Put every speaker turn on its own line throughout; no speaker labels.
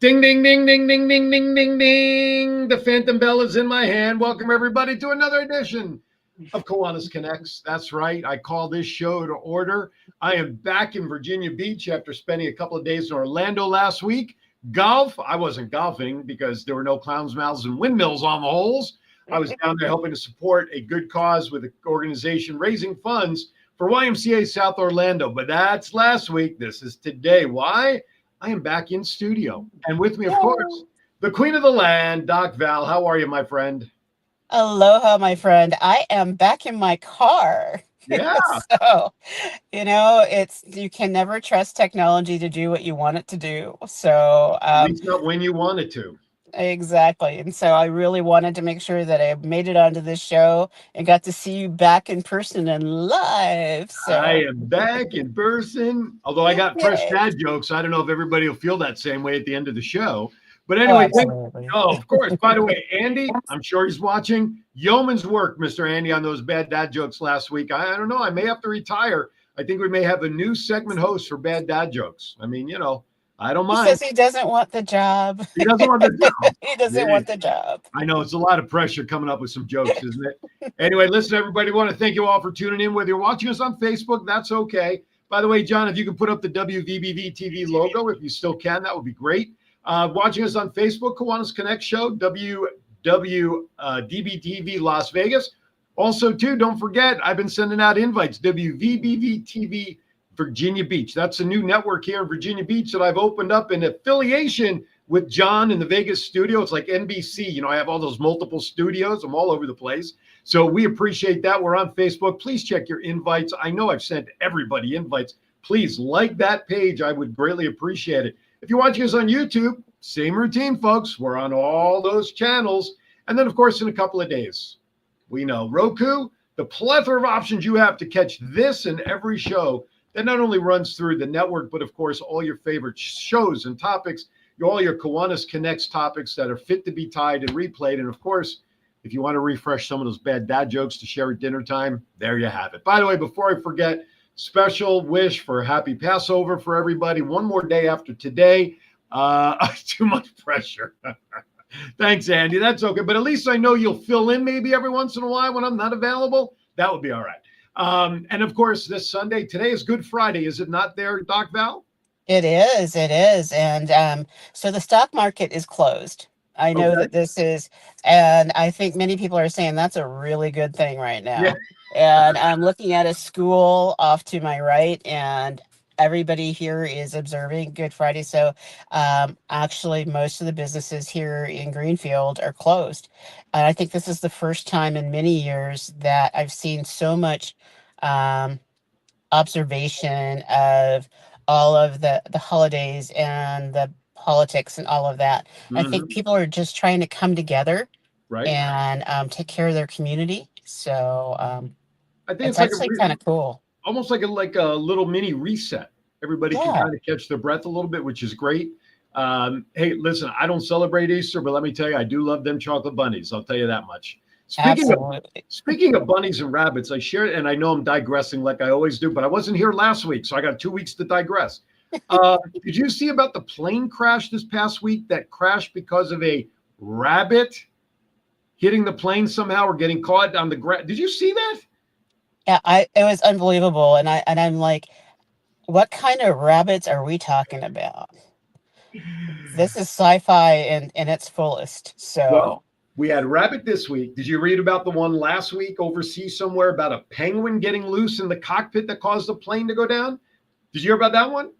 Ding, ding, ding, ding, ding, ding, ding, ding, ding. The Phantom Bell is in my hand. Welcome, everybody, to another edition of Kiwanis Connects. That's right. I call this show to order. I am back in Virginia Beach after spending a couple of days in Orlando last week. Golf. I wasn't golfing because there were no clowns' mouths and windmills on the holes. I was down there helping to support a good cause with an organization raising funds for YMCA South Orlando. But that's last week. This is today. Why? I am back in studio. And with me, of course, the queen of the land, Doc Val. How are you, my friend?
Aloha, my friend. I am back in my car.
Yeah.
So, you can never trust technology to do what you want it to do. So,
At least not when you want it to.
exactly. And so I really wanted to make sure that I made it onto this show and got to see you back in person and live. So
I am back in person, although I got fresh
Yay.
dad jokes. I don't know if everybody will feel that same way at the end of the show. But
Oh,
anyway,
absolutely.
of course. By the way, Andy, I'm sure he's watching. Yeoman's work, Mr. Andy, on those bad dad jokes last week. I don't know. I may have to retire. I think we may have a new segment host for bad dad jokes. I mean, I don't
He
mind.
says he doesn't want the job.
He doesn't want the job.
He doesn't want the job.
I know it's a lot of pressure coming up with some jokes, isn't it? Anyway, listen, everybody, want to thank you all for tuning in. Whether you're watching us on Facebook, that's okay. By the way, John, if you can put up the WWDBTV logo, if you still can, that would be great. Watching us on Facebook, Kiwanis Connects Show, WWDBTV Las Vegas. Also, too, don't forget, I've been sending out invites, WWDBTV Virginia Beach. That's a new network here in Virginia Beach that I've opened up in affiliation with John in the Vegas studio. It's like NBC. I have all those multiple studios. I'm all over the place. So we appreciate that. We're on Facebook. Please check your invites. I know I've sent everybody invites. Please like that page. I would greatly appreciate it. If you're watching us on YouTube, same routine, folks. We're on all those channels. And then, of course, in a couple of days, we know Roku, the plethora of options you have to catch this and every show that not only runs through the network, but, of course, all your favorite shows and topics, all your Kiwanis Connects topics that are fit to be tied and replayed. And, of course, if you want to refresh some of those bad dad jokes to share at dinner time, there you have it. By the way, before I forget, special wish for happy Passover for everybody. One more day after today. Too much pressure. Thanks, Andy. That's okay. But at least I know you'll fill in maybe every once in a while when I'm not available. That would be all right. And of course, this Sunday, today is Good Friday. Is it not there, Doc Val?
It is. It is. And so the stock market is closed. I know that this is, and I think many people are saying that's a really good thing right now.
Yeah.
And I'm looking at a school off to my right, and everybody here is observing Good Friday. So actually, most of the businesses here in Greenfield are closed. And I think this is the first time in many years that I've seen so much observation of all of the holidays and the politics and all of that. I think people are just trying to come together and take care of their community. So
I think
it's actually kind of cool.
Almost like a little mini reset. Everybody can kind of catch their breath a little bit, which is great. Hey, listen, I don't celebrate Easter, but let me tell you, I do love them chocolate bunnies. I'll tell you that much. Speaking of bunnies and rabbits, I shared, and I know I'm digressing like I always do, but I wasn't here last week, so I got 2 weeks to digress. Did you see about the plane crash this past week that crashed because of a rabbit hitting the plane somehow or getting caught on the ground? Did you see that?
Yeah, it was unbelievable, and I'm like, what kind of rabbits are we talking about? This is sci-fi in its fullest. So.
Well, we had rabbit this week. Did you read about the one last week overseas somewhere about a penguin getting loose in the cockpit that caused the plane to go down? Did you hear about that one?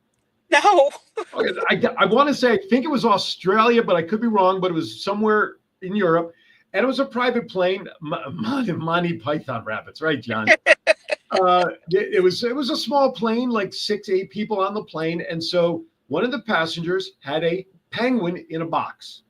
No.
Okay, I want to say, I think it was Australia, but I could be wrong, but it was somewhere in Europe. And it was a private plane, Monty Python rabbits, right, John? It was a small plane, like 6-8 people on the plane. And so one of the passengers had a penguin in a box.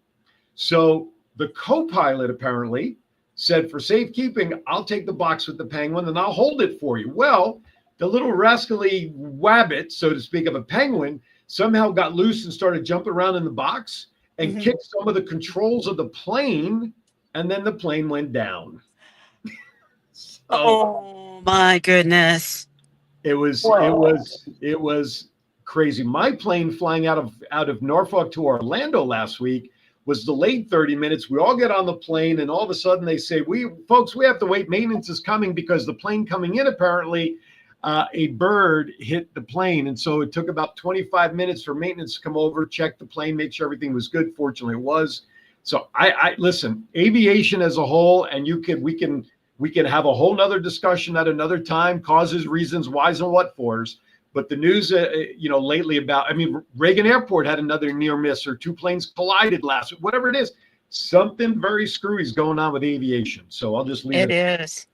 So the co-pilot apparently said, for safekeeping, I'll take the box with the penguin and I'll hold it for you. Well, the little rascally wabbit, so to speak, of a penguin somehow got loose and started jumping around in the box and kicked some of the controls of the plane, and then the plane went down.
Oh my goodness.
It was crazy. My plane flying out of Norfolk to Orlando last week was delayed 30 minutes. We all get on the plane, and all of a sudden they say, we have to wait. Maintenance is coming because the plane coming in, apparently a bird hit the plane. And so it took about 25 minutes for maintenance to come over, check the plane, make sure everything was good. Fortunately, it was. So I listen, aviation as a whole, and we can have a whole nother discussion at another time, causes, reasons, whys, and what fors. But the news, lately about, Reagan Airport had another near miss, or two planes collided last week, whatever it is, something very screwy is going on with aviation. So I'll just leave
It
it.
is.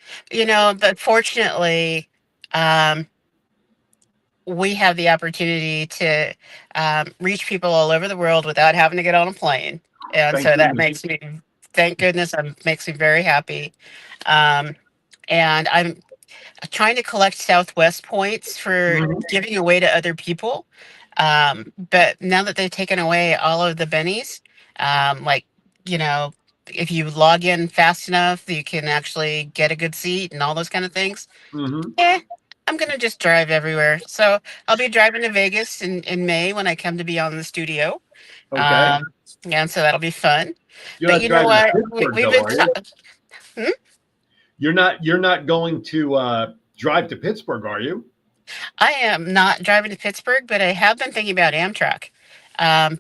But fortunately, um, we have the opportunity to reach people all over the world without having to get on a plane. And
Thank
so that
goodness.
makes me, thank goodness, makes me very happy. Um, and I'm trying to collect Southwest points for
Mhm.
giving away to other people. But now that they've taken away all of the bennies, like, you know, if you log in fast enough, you can actually get a good seat and all those kind of things.
Mhm.
Yeah, I'm gonna just drive everywhere. So I'll be driving to Vegas in May when I come to be on the studio.
Okay.
Um, and so that'll be fun.
You're
But
not
you know
driving to
what?
Pittsburgh
We've
though,
been.
are you? You're not going to drive to Pittsburgh, are you?
I am not driving to Pittsburgh, but I have been thinking about Amtrak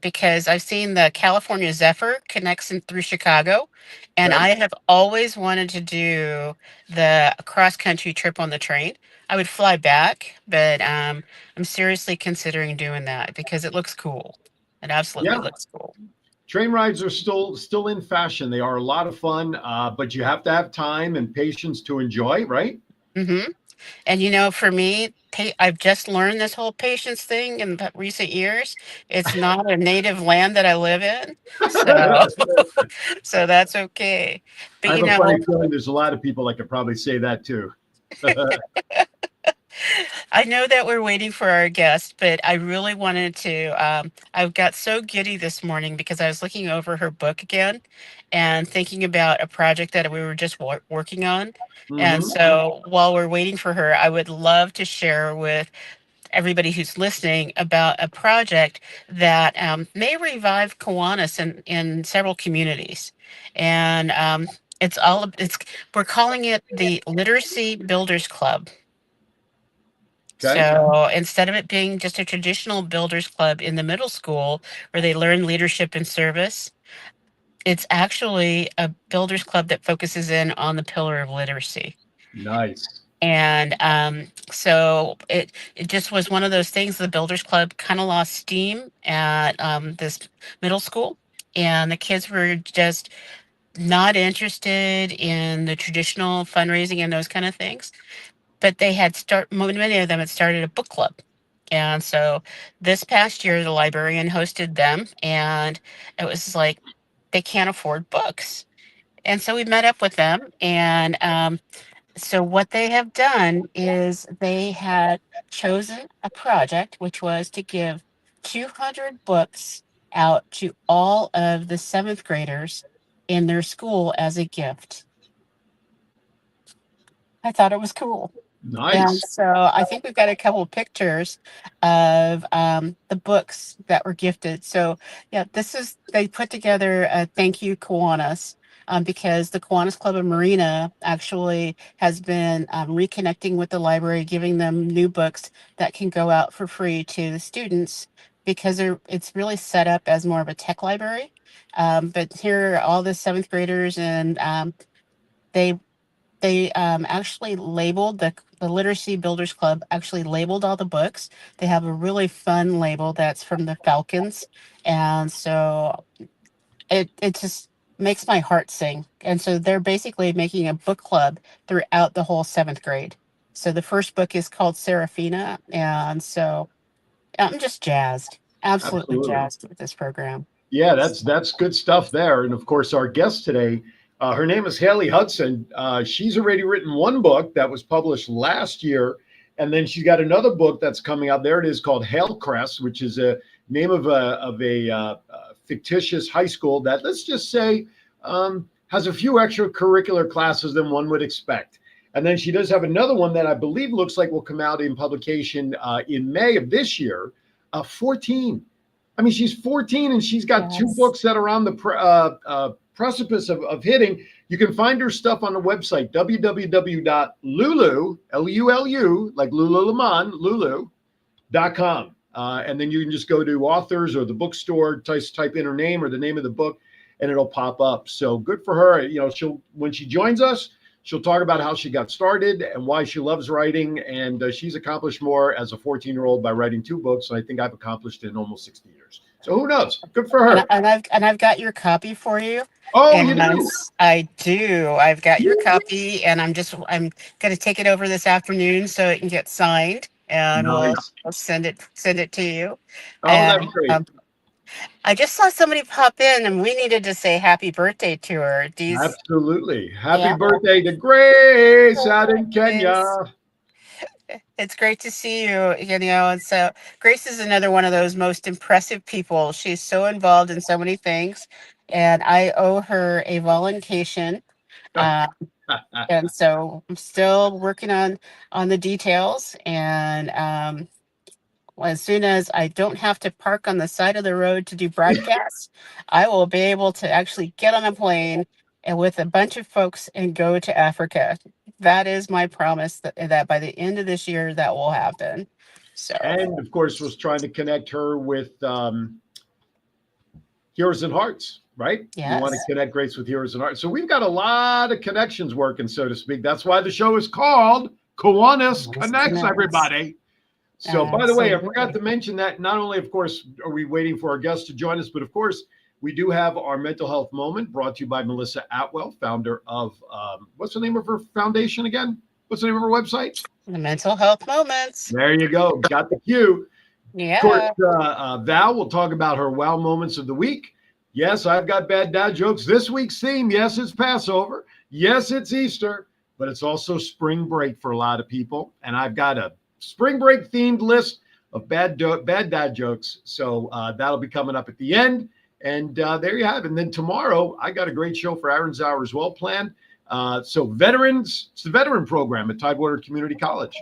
because I've seen the California Zephyr connects in through Chicago, and
Okay.
I have always wanted to do the cross country trip on the train. I would fly back, but I'm seriously considering doing that because it looks cool. It absolutely
Yeah.
looks cool.
Train rides are still in fashion. They are a lot of fun, but you have to have time and patience to enjoy, right?
hmm And for me, I've just learned this whole patience thing in the recent years. It's not a native land that I live in, so
I
so that's okay. But
have a funny feeling there's a lot of people that could probably say that too.
I know that we're waiting for our guest, but I really wanted to. I got so giddy this morning because I was looking over her book again and thinking about a project that we were just working on. And
Hmm.
so while we're waiting for her, I would love to share with everybody who's listening about a project that may revive Kiwanis in several communities. And it's we're calling it the Literacy Builders Club.
Okay.
So instead of it being just a traditional builders club in the middle school where they learn leadership and service, it's actually a builders club that focuses in on the pillar of literacy.
Nice.
And so it just was one of those things. The Builders Club kind of lost steam at this middle school, and the kids were just not interested in the traditional fundraising and those kind of things. But they had many of them had started a book club. And so this past year, the librarian hosted them, and it was like they can't afford books. And so we met up with them, and so what they have done is they had chosen a project which was to give 200 books out to all of the seventh graders in their school as a gift. I thought it was cool. And
Nice.
so I think we've got a couple of pictures of the books that were gifted. So yeah, they put together a thank you Kiwanis because the Kiwanis Club of Marina actually has been reconnecting with the library, giving them new books that can go out for free to the students because it's really set up as more of a tech library. But here are all the seventh graders, and they actually labeled the Literacy Builders Club actually labeled all the books. They have a really fun label that's from the Falcons, and so it just makes my heart sing. And so they're basically making a book club throughout the whole seventh grade. So the first book is called Serafina, and so I'm just jazzed, absolutely
Absolutely.
jazzed with this program.
Yeah, that's good stuff there. And of course, our guest today, her name is Haley Hudson. She's already written one book that was published last year, and then she's got another book that's coming out. There it is, called Hailcrest, which is a name of a fictitious high school that, let's just say, has a few extracurricular classes than one would expect. And then she does have another one that I believe looks like will come out in publication in May of this year, 14. I mean, she's 14 and she's got two books that are on the precipice of hitting. You can find her stuff on the website, www.lulu, L-U-L-U, like Lululemon, lulu.com. And then you can just go to authors or the bookstore, type in her name or the name of the book, and it'll pop up. So good for her. You know, when she joins us, she'll talk about how she got started and why she loves writing. And she's accomplished more as a 14-year-old by writing 2 books. And I think I've accomplished it in almost 60 years. So who knows? Good for her.
And I've got your copy for you.
Oh,
and
you do?
I do. I've got your copy, and I'm going to take it over this afternoon so it can get signed, and
Nice.
we'll send it to you.
Oh,
And,
that's great.
I just saw somebody pop in, and we needed to say happy birthday to her.
Absolutely. Happy birthday to Grace out in Kenya.
It's great to see you, and so Grace is another one of those most impressive people. She's so involved in so many things, and I owe her a voluntation. And so I'm still working on the details, and as soon as I don't have to park on the side of the road to do broadcasts, I will be able to actually get on a plane and with a bunch of folks and go to Africa. That is my promise that by the end of this year that will happen. So,
and of course was trying to connect her with Heroes and Hearts, right?
yes.
You want to connect Grace with Heroes and Hearts. So we've got a lot of connections working, so to speak. That's why the show is called Kiwanis Connects, everybody. So, by the way, I forgot to mention that not only, of course, are we waiting for our guests to join us, but of course, we do have our mental health moment brought to you by Melissa Atwell, founder of, what's the name of her foundation again? What's the name of her website?
The Mental Health Moments.
There you go. Got the cue.
Yeah.
Of course, Val will talk about her wow moments of the week. Yes, I've got bad dad jokes. This week's theme, yes, it's Passover. Yes, it's Easter, but it's also spring break for a lot of people. And I've got a spring break themed list of bad dad jokes. So that'll be coming up at the end. And there you have it. And then tomorrow, I got a great show for Aaron's Hour as well planned. So veterans, it's the veteran program at Tidewater Community College.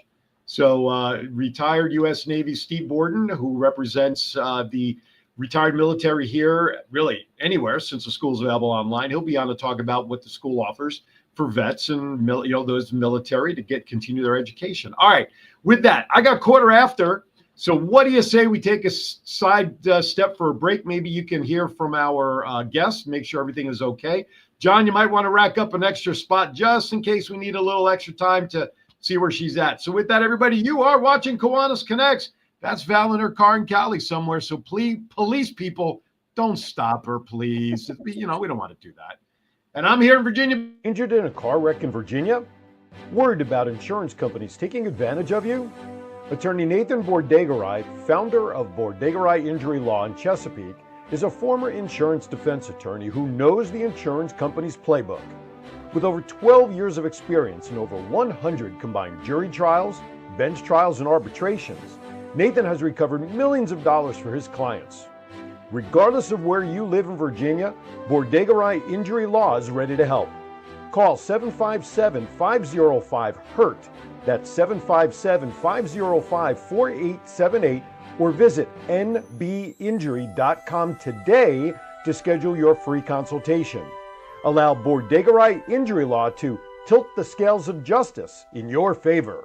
So retired U.S. Navy Steve Borden, who represents the retired military here, really anywhere since the school's available online. He'll be on to talk about what the school offers for vets and those military to continue their education. All right, with that, I got quarter after. So what do you say we take a side step for a break? Maybe you can hear from our guests, make sure everything is okay. John, you might want to rack up an extra spot just in case we need a little extra time to see where she's at. So with that, everybody, you are watching Kiwanis Connects. That's Val in her car in Cali somewhere. So please, police people, don't stop her, please. We don't want to do that. And I'm here in Virginia.
Injured in a car wreck in Virginia? Worried about insurance companies taking advantage of you? Attorney Nathan Bordegaray, founder of Bordegaray Injury Law in Chesapeake, is a former insurance defense attorney who knows the insurance company's playbook. With over 12 years of experience and over 100 combined jury trials, bench trials, and arbitrations, Nathan has recovered millions of dollars for his clients. Regardless of where you live in Virginia, Bordegaray Injury Law is ready to help. Call 757-505-HURT. That's 757-505-4878 or visit nbinjury.com today to schedule your free consultation. Allow Bordegaray Injury Law to tilt the scales of justice in your favor.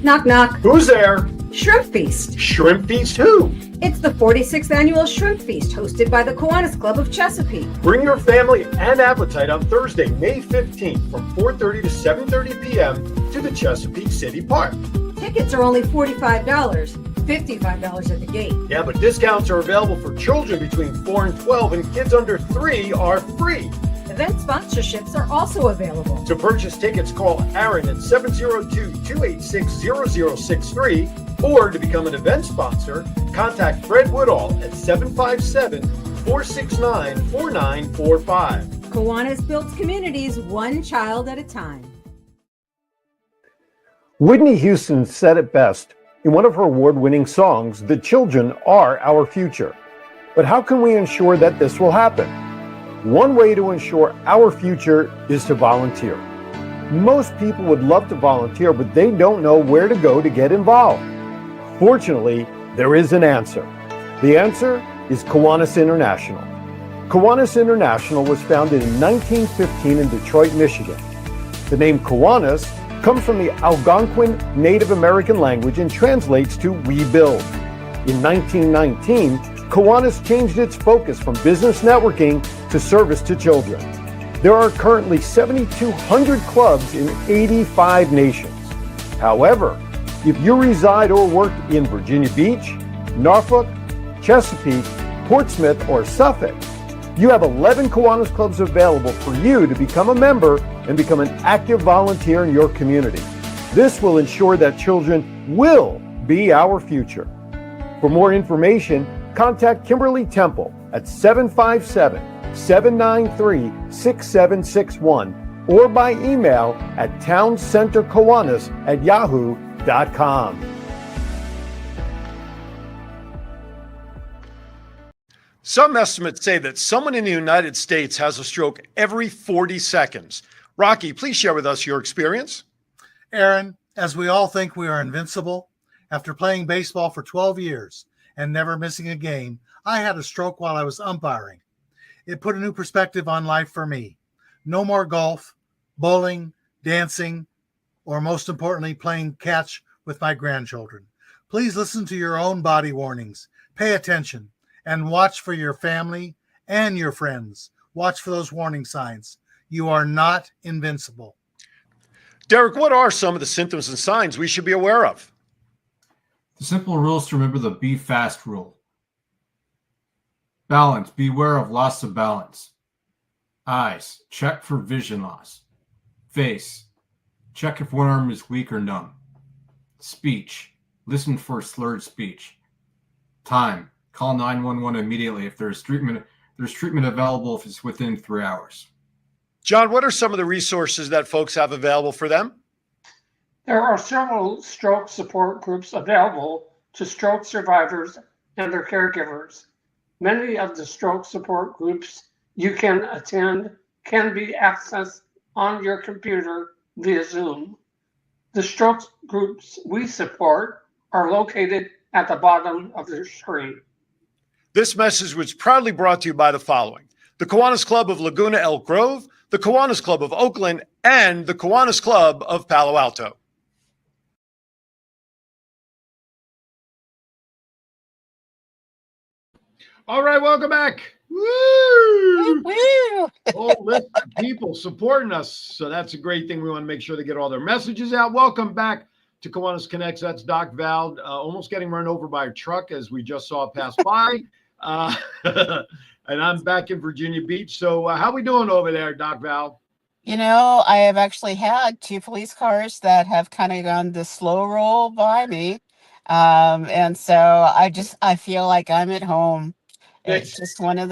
Knock, knock.
Who's there?
Shrimp Feast.
Shrimp Feast who?
It's the 46th annual Shrimp Feast hosted by the Kiwanis Club of Chesapeake.
Bring your family and appetite on Thursday, May 15th from 4:30 to 7:30 p.m. to the Chesapeake City Park.
Tickets are only $45, $55 at the gate.
Yeah, but discounts are available for children between 4 and 12 and kids under 3 are free.
Event sponsorships are also available.
To purchase tickets, call Aaron at 702-286-0063, or to become an event sponsor, contact Fred Woodall at 757-469-4945.
Kiwanis builds communities one child at a time.
Whitney Houston said it best in one of her award-winning songs, "The children are our future." But how can we ensure that this will happen? One way to ensure our future is to volunteer. Most people would love to volunteer, but they don't know where to go to get involved. Fortunately, There is an answer. The answer is Kiwanis International. Kiwanis International was founded in 1915 in Detroit, Michigan. The name Kiwanis comes from the Algonquin Native American language and translates to "we build." In 1919, Kiwanis changed its focus from business networking to service to children. There are currently 7,200 clubs in 85 nations. However, if you reside or work in Virginia Beach, Norfolk, Chesapeake, Portsmouth, or Suffolk, you have 11 Kiwanis clubs available for you to become a member and become an active volunteer in your community. This will ensure that children will be our future. For more information, contact Kimberly Temple at 757-793-6761 or by email at towncenterkiwanis@yahoo.com.
Some estimates say that someone in the United States has a stroke every 40 seconds. Rocky, please share with us your experience.
Aaron, as we all think we are invincible, after playing baseball for 12 years and never missing a game, I had a stroke while I was umpiring. It put a new perspective on life for me. No more golf, bowling, dancing, or most importantly, playing catch with my grandchildren. Please listen to your own body warnings. Pay attention and watch for your family and your friends. Watch for those warning signs. You are not invincible.
Derek, what are some of the symptoms and signs we should be aware of?
The simple rules to remember: the be fast rule. Balance, beware of loss of balance. Eyes, check for vision loss. Face, check if one arm is weak or numb. Speech, listen for slurred speech. Time, call 911 immediately if there's treatment available if it's within 3 hours.
John, what are some of the resources that folks have available for them?
There are several stroke support groups available to stroke survivors and their caregivers. Many of the stroke support groups you can attend can be accessed on your computer via Zoom. The stroke groups we support are located at the bottom of the screen.
This message was proudly brought to you by the following: the Kiwanis Club of Laguna Elk Grove, the Kiwanis Club of Oakland, and the Kiwanis Club of Palo Alto. All right, welcome back. Woo!
Woo!
Oh, listen, people supporting us. So that's a great thing. We want to make sure they get all their messages out. Welcome back to Kiwanis Connects. That's Doc Val, almost getting run over by a truck as we just saw it pass by. And I'm back in Virginia Beach. So how we doing over there, Doc Val?
You know, I have actually had 2 police cars that have kind of gone the slow roll by me. And so I feel like I'm at home. It's just one of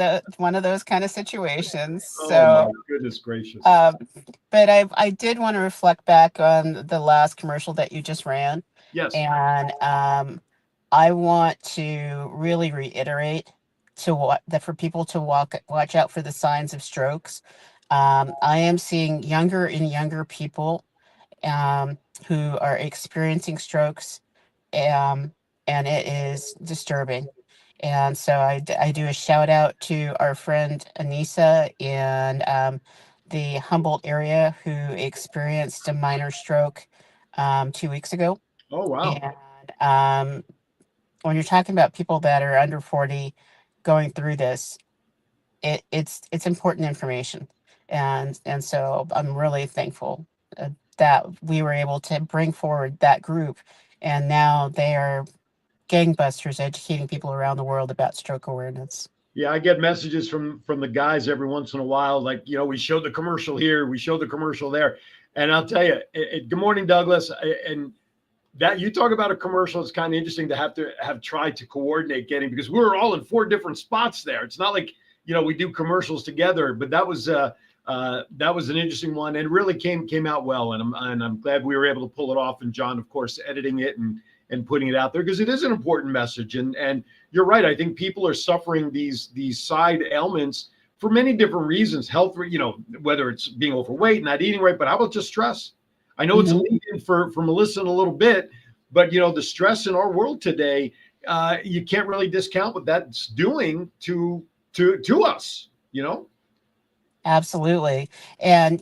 those kind of situations.
Oh,
So,
my goodness gracious.
but I did want to reflect back on the last commercial that you just ran.
Yes.
And I want to really reiterate for people to watch out for the signs of strokes. I am seeing younger and younger people who are experiencing strokes, and it is disturbing. And so I do a shout out to our friend Anissa in the Humboldt area who experienced a minor stroke 2 weeks ago.
Oh, wow.
And when you're talking about people that are under 40 going through this, it's important information. And so I'm really thankful that we were able to bring forward that group, and now they are gangbusters educating people around the world about stroke awareness.
Yeah, I get messages from the guys every once in a while, like, you know, we showed the commercial here, we showed the commercial there. And I'll tell you, good morning, Douglas. And that you talk about a commercial, it's kind of interesting to have tried to coordinate getting, because we were all in 4 different spots there. It's not like, you know, we do commercials together, but that was an interesting one, and really came out well. And I'm glad we were able to pull it off. And John, of course, editing it and putting it out there, because it is an important message. And you're right. I think people are suffering these side ailments for many different reasons. Health, you know, whether it's being overweight, not eating right, but how about just stress? I know it's a lead-in for Melissa in a little bit, but, you know, the stress in our world today, you can't really discount what that's doing to us, you know?
Absolutely. And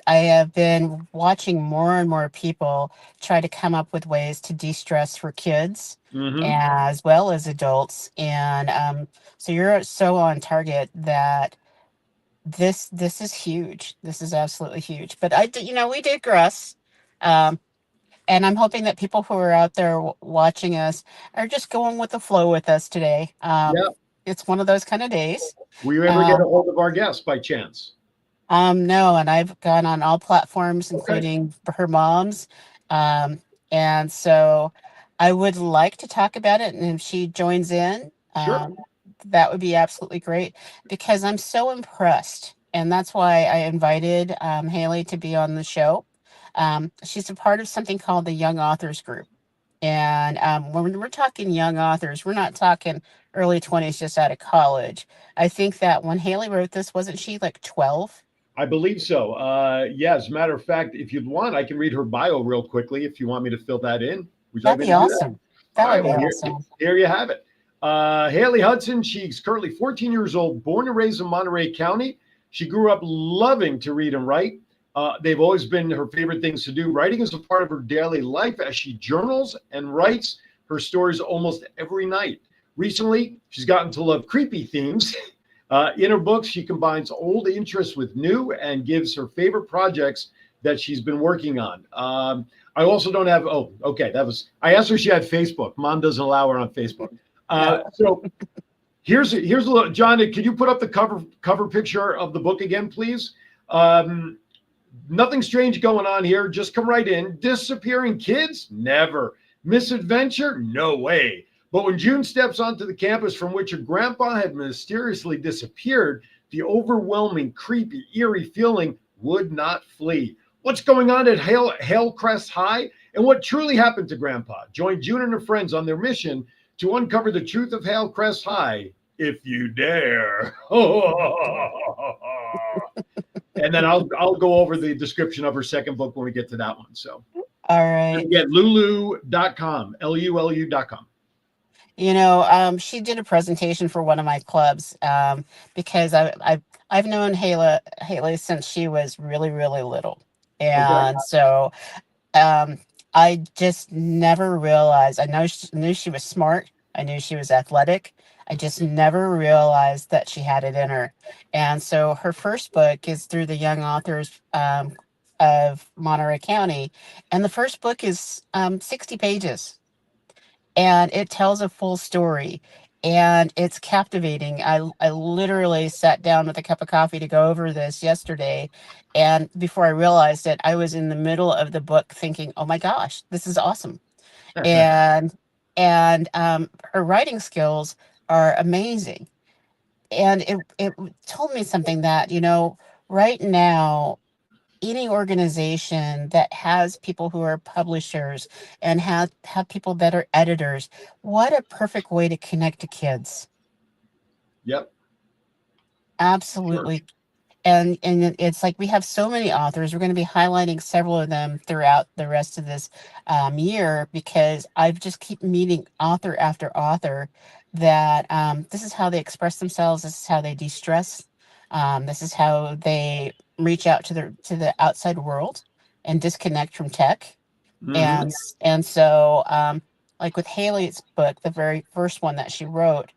I have been watching more and more people try to come up with ways to de-stress for kids
Mm-hmm.
as well as adults. And so you're so on target that this is huge. This is absolutely huge. But we digress. Um, and I'm hoping that people who are out there watching us are just going with the flow with us today.
Yeah.
It's one of those kind of days.
Will you ever get a hold of our guest by chance?
No, and I've gone on all platforms,
Okay.
including her mom's. And so I would like to talk about it. And if she joins in,
Sure.
that would be absolutely great because I'm so impressed. And that's why I invited Haley to be on the show. She's a part of something called the Young Authors Group. And when we're talking young authors, we're not talking early 20s just out of college. I think that when Haley wrote this, wasn't she like 12?
I believe so. Yeah, as a matter of fact, if you'd want, I can read her bio real quickly if you want me to fill that in. Would you like
That'd
me
be
to do
awesome.
that?
That
All
would
right,
be
well,
awesome.
Here you have it. Haley Hudson, she's currently 14 years old, born and raised in Monterey County. She grew up loving to read and write. They've always been her favorite things to do. Writing is a part of her daily life as she journals and writes her stories almost every night. Recently, she's gotten to love creepy themes. In her books, she combines old interests with new and gives her favorite projects that she's been working on. I also don't have, I asked her if she had Facebook. Mom doesn't allow her on Facebook. So here's a little, John, can you put up the cover picture of the book again, please? Nothing strange going on here. Just come right in. Disappearing kids? Never. Misadventure? No way. But when June steps onto the campus from which her grandpa had mysteriously disappeared, the overwhelming, creepy, eerie feeling would not flee. What's going on at Halecrest High and what truly happened to Grandpa? Join June and her friends on their mission to uncover the truth of Halecrest High, if you dare. And then I'll go over the description of her second book when we get to that one. So,
all right.
Get lulu.com, LULU.com.
She did a presentation for one of my clubs because I've known Haley since she was really, really little. And so I just never realized, I knew she was smart. I knew she was athletic. I just never realized that she had it in her. And so her first book is through the Young Authors of Monterey County. And the first book is 60 pages. And it tells a full story. And it's captivating. I literally sat down with a cup of coffee to go over this yesterday. And before I realized it, I was in the middle of the book thinking, oh my gosh, this is awesome. and her writing skills are amazing. And it told me something that, right now, any organization that has people who are publishers and have people that are editors, what a perfect way to connect to kids.
Yep.
Absolutely. Sure. And it's like we have so many authors. We're going to be highlighting several of them throughout the rest of this year because I just keep meeting author after author that this is how they express themselves. This is how they de-stress. This is how they reach out to the outside world and disconnect from tech. Mm-hmm. And so like with Haley's book, the very first one that she wrote,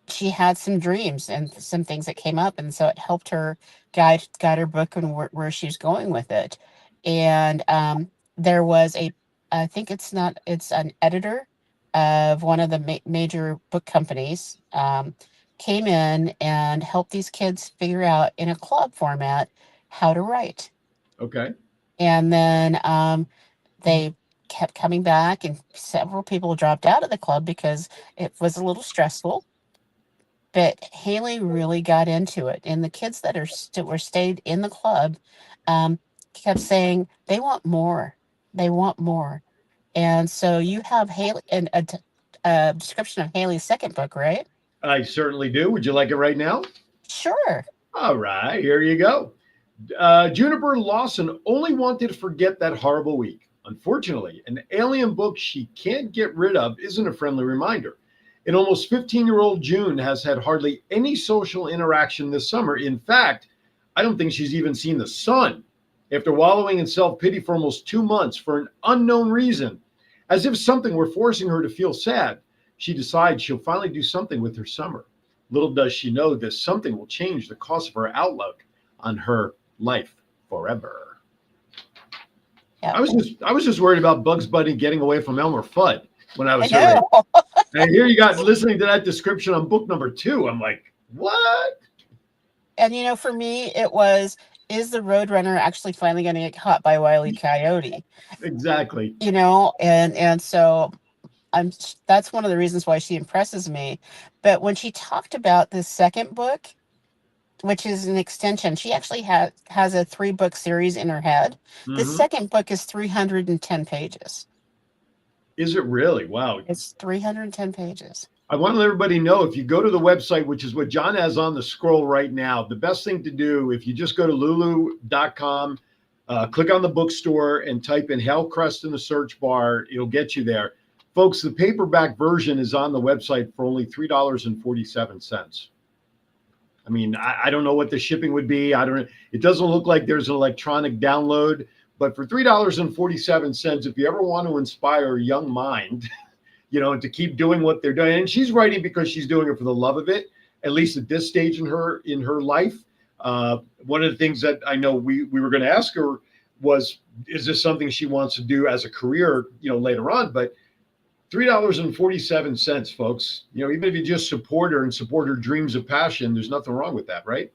she had some dreams and some things that came up, and so it helped her guide her book and where she's going with it. And there was I think it's an editor of one of the major book companies came in and helped these kids figure out in a club format how to write.
Okay.
And then they kept coming back, and several people dropped out of the club because it was a little stressful. But Haley really got into it, and the kids that were stayed in the club kept saying they want more. They want more. And so you have Haley and a description of Haley's second book, right?
I certainly do. Would you like it right now?
Sure.
All right, here you go. Juniper Lawson only wanted to forget that horrible week. Unfortunately, an alien book she can't get rid of isn't a friendly reminder. An almost 15-year-old June has had hardly any social interaction this summer. In fact, I don't think she's even seen the sun after wallowing in self-pity for almost 2 months for an unknown reason. As if something were forcing her to feel sad, she decides she'll finally do something with her summer. Little does she know this something will change the course of her outlook on her life forever.
Yeah.
I was just worried about Bugs Bunny getting away from Elmer Fudd when I was here. And here you got listening to that description on book number 2. I'm like, what?
And you know, for me, it was, is the Roadrunner actually finally going to get caught by Wile E. Coyote?
Exactly.
You know, and so that's one of the reasons why she impresses me. But when she talked about this second book, which is an extension, she actually has a 3-book series in her head. The second book is 310 pages.
Is it really? Wow.
It's 310 pages.
I want to let everybody know, if you go to the website, which is what John has on the scroll right now, the best thing to do, if you just go to lulu.com, click on the bookstore and type in Hellcrest in the search bar, it'll get you there. Folks, the paperback version is on the website for only $3.47. I mean, I don't know what the shipping would be. It doesn't look like there's an electronic download, but for $3.47, if you ever want to inspire a young mind, you know, to keep doing what they're doing. And she's writing because she's doing it for the love of it, at least at this stage in her life. One of the things that I know we were going to ask her was, is this something she wants to do as a career, you know, later on? But $3.47, folks, you know, even if you just support her and support her dreams of passion, there's nothing wrong with that, right?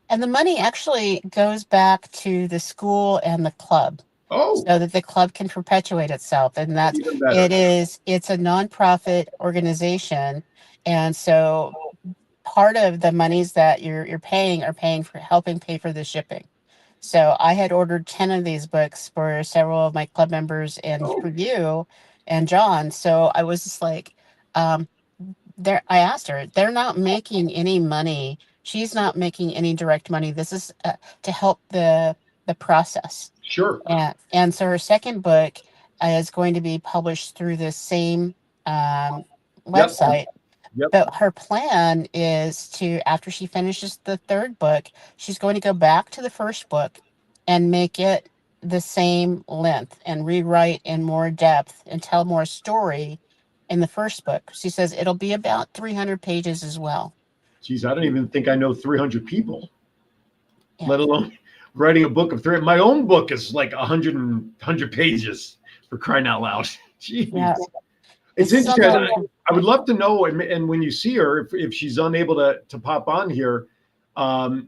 And the money actually goes back to the school and the club.
Oh,
so that the club can perpetuate itself. And that's, it's a nonprofit organization. And so part of the monies that you're paying are paying for helping pay for the shipping. So I had ordered 10 of these books for several of my club members and for you and John. So I was just like, I asked her, they're not making any money. She's not making any direct money. This is to help the process.
Sure.
And so her second book is going to be published through the same website.
Yep.
But her plan is to, after she finishes the third book, she's going to go back to the first book and make it the same length and rewrite in more depth and tell more story in the first book. She says it'll be about 300 pages as well.
Geez, I don't even think I know 300 people, let alone writing a book of 3. My own book is like 100 pages, for crying out loud. Jeez. Yeah. It's interesting. I would love to know, and when you see her, if she's unable to pop on here, I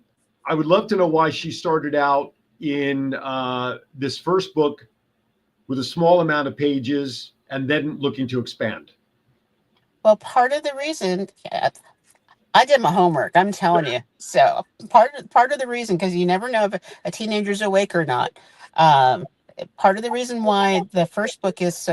would love to know why she started out in this first book with a small amount of pages and then looking to expand.
Well, part of the reason, I did my homework, I'm telling you. So part of the reason, because you never know if a teenager's awake or not. Part of the reason why the first book is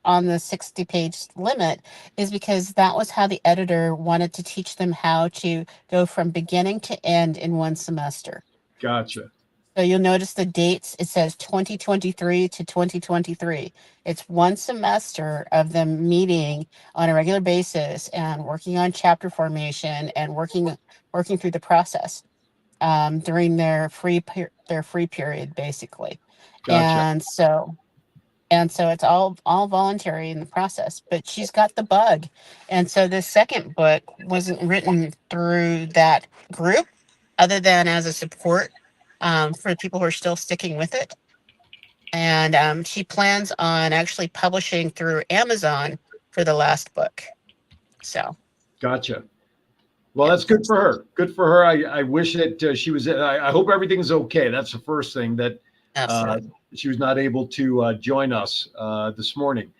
on the 60-page limit is because that was how the editor wanted to teach them how to go from beginning to end in one semester.
Gotcha.
So you'll notice the dates, it says 2023 to 2023. It's one semester of them meeting on a regular basis and working on chapter formation and working through the process during their free period, basically.
Gotcha.
And so it's all voluntary in the process, but she's got the bug. And so the second book wasn't written through that group other than as a support for people who are still sticking with it. And she plans on actually publishing through Amazon for the last book. So.
Gotcha. Well, that's good for her. Good for her. I wish that she was, I hope everything's okay. That's the first thing, that she was not able to join us this morning.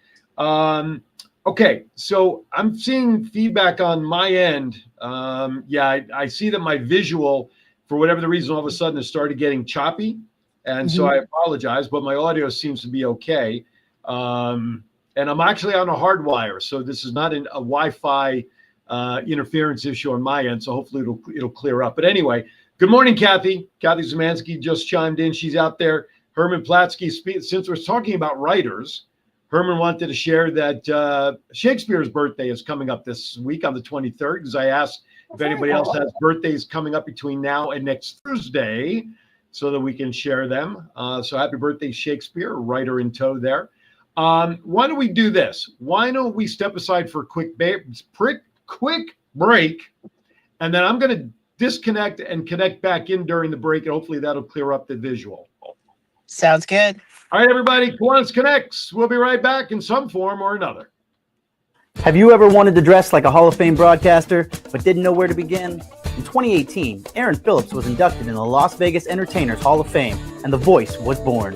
Okay, so I'm seeing feedback on my end. I see that my visual, for whatever the reason, all of a sudden it started getting choppy. And so I apologize, but my audio seems to be okay. And I'm actually on a hard wire, so this is not a Wi-Fi interference issue on my end. So hopefully it'll clear up. But anyway, good morning, Kathy. Kathy Zemansky just chimed in. She's out there Herman Platsky, since we're talking about writers, Herman wanted to share that Shakespeare's birthday is coming up this week on the 23rd, because I asked if anybody else has birthdays coming up between now and next Thursday so that we can share them. So happy birthday, Shakespeare, writer in tow there. Why don't we do this? Why don't we step aside for a quick break, and then I'm going to disconnect and connect back in during the break, and hopefully that'll clear up the visual.
Sounds good.
All right, everybody, Kiwanis Connects. We'll be right back in some form or another.
Have you ever wanted to dress like a Hall of Fame broadcaster, but didn't know where to begin? In 2018, Aaron Phillips was inducted in the Las Vegas Entertainers Hall of Fame, and The Voice was born.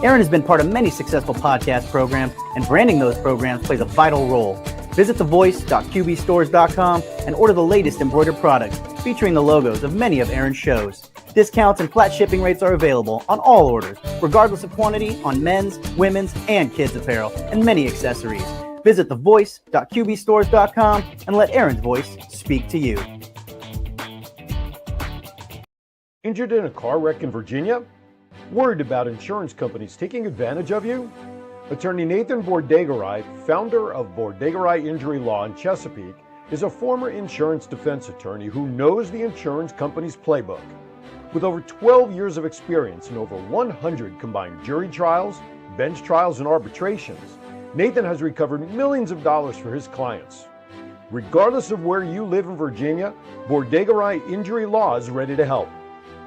Aaron has been part of many successful podcast programs, and branding those programs plays a vital role. Visit thevoice.qbstores.com and order the latest embroidered products featuring the logos of many of Aaron's shows. Discounts and flat shipping rates are available on all orders, regardless of quantity, on men's, women's, and kids' apparel, and many accessories. Visit thevoice.qbstores.com and let Aaron's voice speak to you.
Injured in a car wreck in Virginia? Worried about insurance companies taking advantage of you? Attorney Nathan Bordegaray, founder of Bordegaray Injury Law in Chesapeake, is a former insurance defense attorney who knows the insurance company's playbook. With over 12 years of experience and over 100 combined jury trials, bench trials, and arbitrations, Nathan has recovered millions of dollars for his clients. Regardless of where you live in Virginia, Bordegaray Injury Law is ready to help.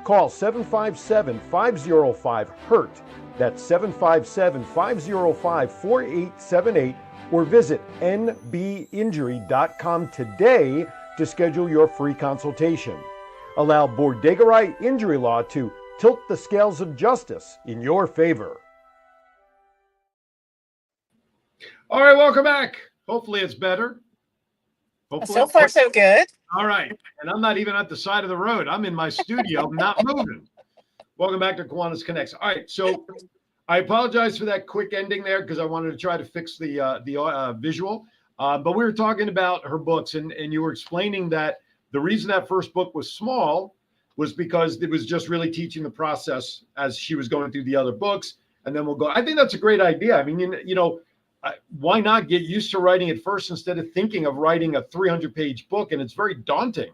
Call 757-505-HURT. That's 757-505-4878, or visit nbinjury.com today to schedule your free consultation. Allow Bordegaray Injury Law to tilt the scales of justice in your favor.
All right, welcome back. Hopefully it's better.
So far, so good.
All right. And I'm not even at the side of the road. I'm in my studio, not moving. Welcome back to Kiwanis Connects. All right. So I apologize for that quick ending there because I wanted to try to fix the visual. But we were talking about her books, and you were explaining that the reason that first book was small was because it was just really teaching the process as she was going through the other books. And then we'll go. I think that's a great idea. I mean, you know, why not get used to writing it first instead of thinking of writing a 300-page book? And it's very daunting.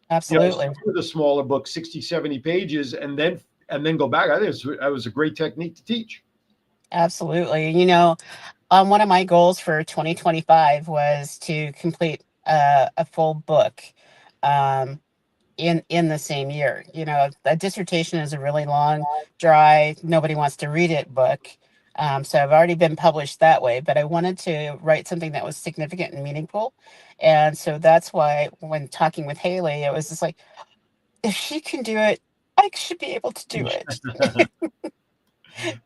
Absolutely.
You know, with a smaller book, 60, 70 pages, and then go back. I think that was a great technique to teach.
Absolutely. You know, one of my goals for 2025 was to complete a full book in the same year. You know, a dissertation is a really long, dry, nobody wants to read it book. So I've already been published that way, but I wanted to write something that was significant and meaningful. And so that's why when talking with Haley, it was just like, if she can do it, I should be able to do it.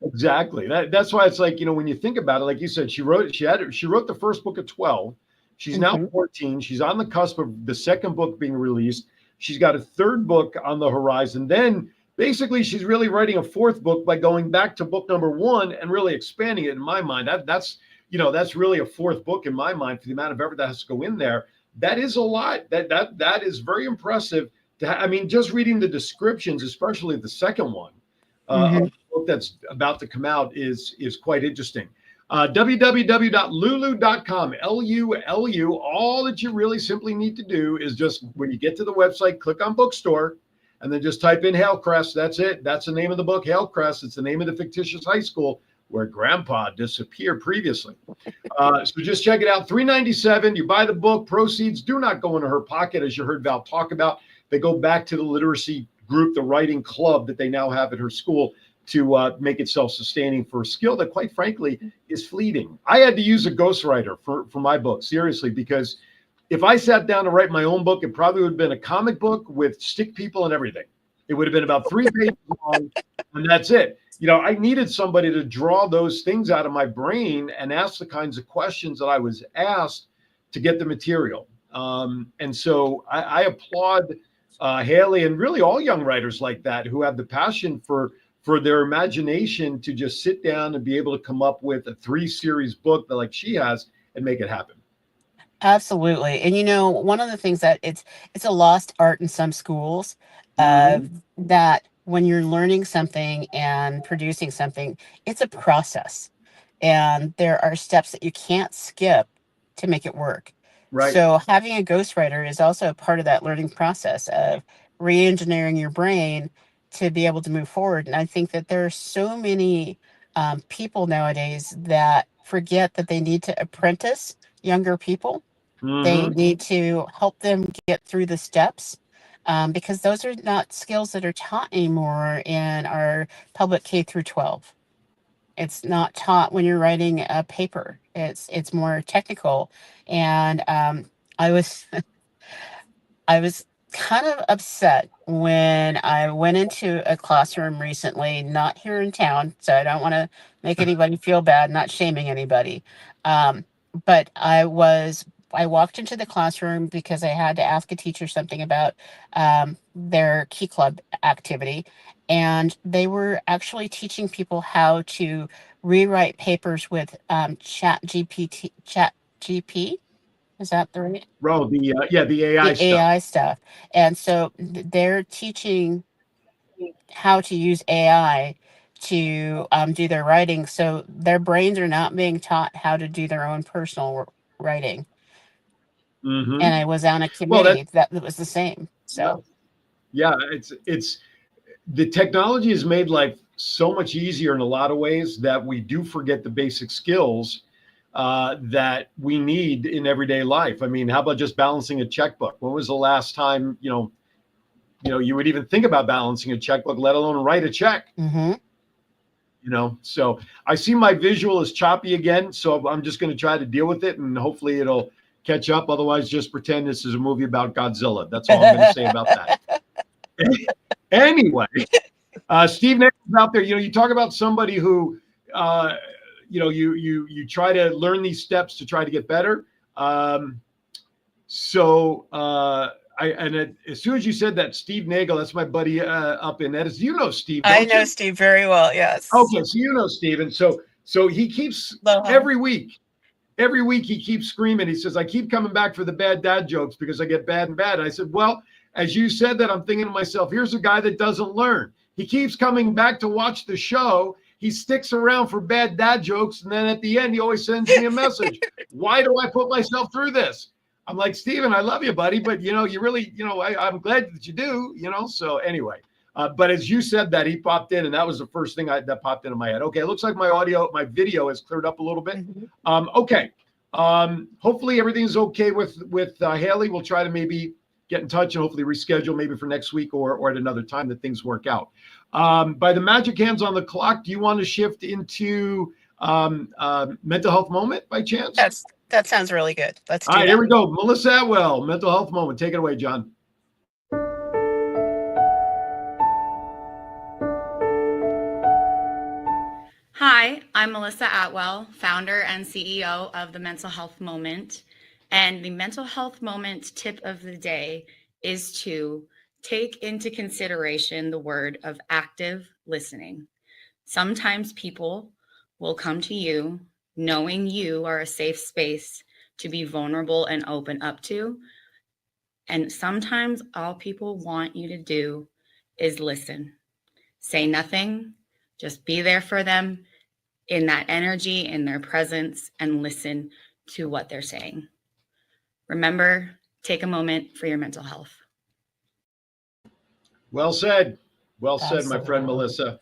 Exactly. That's why it's like, you know, when you think about it, like you said, she wrote the first book at 12. She's now 14. She's on the cusp of the second book being released. She's got a third book on the horizon. Then basically she's really writing a fourth book by going back to book number 1 and really expanding it. In my mind, that's really a fourth book in my mind for the amount of effort that has to go in there. That is a lot. That is very impressive. I mean, just reading the descriptions, especially the second one, of the book that's about to come out is quite interesting. www.lulu.com, Lulu. All that you really simply need to do is just, when you get to the website, click on bookstore, and then just type in Hailcrest. That's it. That's the name of the book, Hailcrest. It's the name of the fictitious high school where Grandpa disappeared previously. So just check it out. $3.97. You buy the book. Proceeds do not go into her pocket, as you heard Val talk about. They go back to the literacy group, the writing club that they now have at her school, to make it self-sustaining for a skill that, quite frankly, is fleeting. I had to use a ghostwriter for my book, seriously, because if I sat down to write my own book, it probably would have been a comic book with stick people and everything. It would have been about 3 pages long, and that's it. You know, I needed somebody to draw those things out of my brain and ask the kinds of questions that I was asked to get the material. And so I applaud Haley and really all young writers like that who have the passion for their imagination to just sit down and be able to come up with a 3-series book that, like she has, and make it happen.
Absolutely. And, you know, one of the things that it's a lost art in some schools that when you're learning something and producing something, it's a process. And there are steps that you can't skip to make it work.
Right.
So having a ghostwriter is also a part of that learning process of re-engineering your brain to be able to move forward. And I think that there are so many people nowadays that forget that they need to apprentice younger people. They need to help them get through the steps, because those are not skills that are taught anymore in our public K through 12. It's not taught when you're writing a paper. It's more technical. And I was I was kind of upset when I went into a classroom recently, not here in town, so I don't want to make anybody feel bad, not shaming anybody. But I walked into the classroom because I had to ask a teacher something about their Key Club activity. And they were actually teaching people how to rewrite papers with Chat GP. Is that the right?
Bro, the AI
The
stuff.
AI stuff. And so they're teaching how to use AI to do their writing. So their brains are not being taught how to do their own personal writing.
Mm-hmm.
And I was on a
Well,
committee that was the same. So
yeah, it's the technology has made life so much easier in a lot of ways that we do forget the basic skills that we need in everyday life. I mean, how about just balancing a checkbook? When was the last time you would even think about balancing a checkbook, let alone write a check? So I see my visual is choppy again, so I'm just going to try to deal with it, and hopefully it'll catch up. Otherwise, just pretend this is a movie about Godzilla. That's all I'm going to say about that. Anyway, Steve Nichols out there. You talk about somebody who, you try to learn these steps to try to get better. As soon as you said that, Steve Nagel, that's my buddy up in Edison. You know Steve.
I know Steve very well. Yes.
Okay, so you know Steve, and so he keeps every week he keeps screaming. He says, "I keep coming back for the bad dad jokes because I get bad and bad." I said, "Well, as you said that, I'm thinking to myself, here's a guy that doesn't learn. He keeps coming back to watch the show. He sticks around for bad dad jokes, and then at the end, he always sends me a message. Why do I put myself through this?" I'm like, "Steven, I love you, buddy, but you really, I'm glad that you do, So anyway, but as you said that, he popped in, and that was the first thing that popped into my head. Okay, it looks like my video has cleared up a little bit. Okay, hopefully everything's okay with Haley. We'll try to maybe get in touch and hopefully reschedule maybe for next week or at another time that things work out. By the magic hands on the clock, do you want to shift into mental health moment by chance?
That sounds really good. Let's do
All right,
that.
here we go. Melissa Atwell, mental health moment. Take it away, John.
Hi, I'm Melissa Atwell, founder and CEO of the Mental Health Moment. And the Mental Health Moment tip of the day is to take into consideration the word of active listening. Sometimes people will come to you knowing you are a safe space to be vulnerable and open up to. And sometimes all people want you to do is listen. Say nothing, just be there for them in that energy, in their presence, and listen to what they're saying. Remember, take a moment for your mental health.
Well said. Well said, my friend Melissa.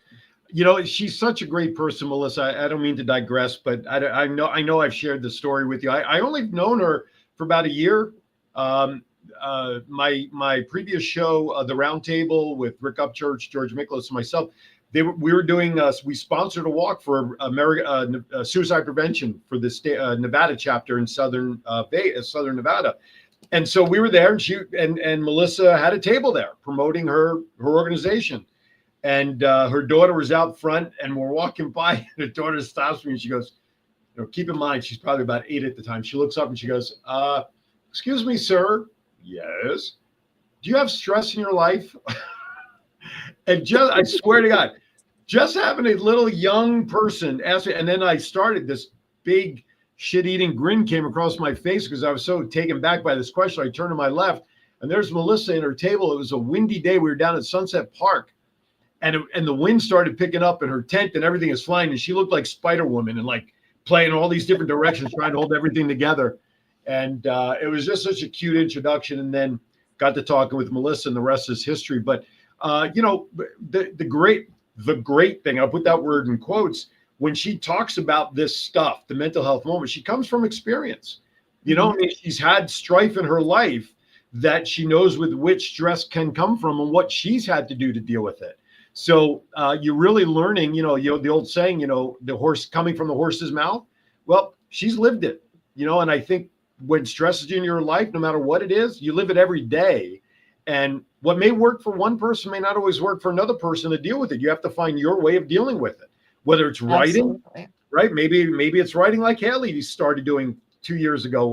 She's such a great person, Melissa. I don't mean to digress, but I know I've shared the story with you. I only known her for about a year. My previous show, The Roundtable with Rick Upchurch, George Miklos, and myself, we sponsored a walk for suicide prevention for the state Nevada chapter in Southern Nevada. And so we were there, and Melissa had a table there promoting her organization. And her daughter was out front, and we're walking by, and her daughter stops me, and she goes, keep in mind, she's probably about 8 at the time. She looks up and she goes, "Excuse me, sir." "Yes." "Do you have stress in your life?" And I swear to God, just having a little young person ask me, and then I started this big shit-eating grin came across my face because I was so taken back by this question. I turned to my left, and there's Melissa in her table. It was a windy day. We were down at Sunset Park. and the wind started picking up, and her tent and everything is flying, and she looked like Spider-Woman and like playing all these different directions, trying to hold everything together. And it was just such a cute introduction. And then got to talking with Melissa, and the rest is history. But the great thing, I'll put that word in quotes, when she talks about this stuff, the mental health moment, she comes from experience. I mean, she's had strife in her life that she knows with which stress can come from and what she's had to do to deal with it. So you're really learning, the old saying, the horse coming from the horse's mouth. Well, she's lived it, and I think when stress is in your life, no matter what it is, you live it every day. And what may work for one person may not always work for another person to deal with it. You have to find your way of dealing with it, whether it's writing,
Absolutely.
right? Maybe it's writing like Haley started doing 2 years ago,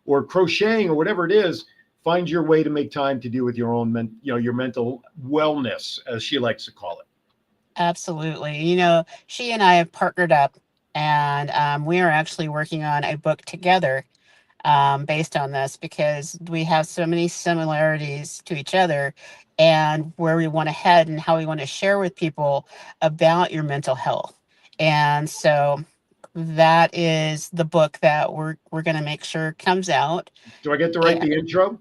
or crocheting, or whatever it is. Find your way to make time to deal with your own, your mental wellness, as she likes to call it.
Absolutely. She and I have partnered up, and we are actually working on a book together based on this, because we have so many similarities to each other and where we want to head and how we want to share with people about your mental health. And so that is the book that we're going to make sure comes out.
Do I get to write the intro?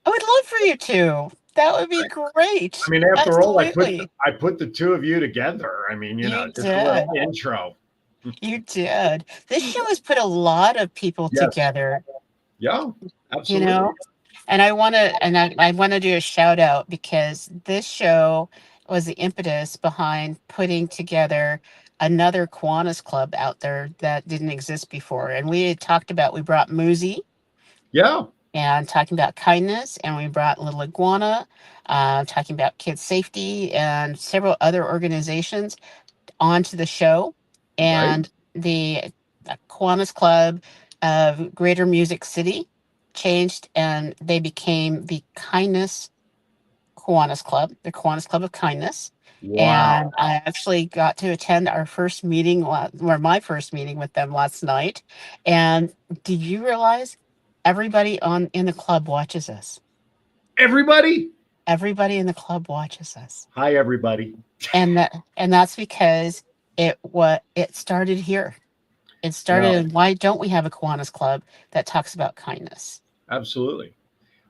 I would love for you to. That would be great.
I mean, after all,
Absolutely.
I put the two of you together. I mean, just a little intro.
You did. This show has put a lot of people
Yes.
together.
Yeah, absolutely.
And I want to do a shout out, because this show was the impetus behind putting together another Kiwanis Club out there that didn't exist before. And we had talked about, we brought Muzi.
Yeah.
And talking about kindness, and we brought Little Iguana, talking about kids safety, and several other organizations onto the show. And the Kiwanis Club of Greater Music City changed, and they became the Kindness Kiwanis Club, the Kiwanis Club of Kindness.
Wow.
And I actually got to attend our first meeting, or my first meeting with them last night. And did you realize everybody in the club watches us?
Everybody
in the club watches us.
Hi, everybody.
And that's because it started here. It started. And why don't we have a Kiwanis Club that talks about kindness?
Absolutely.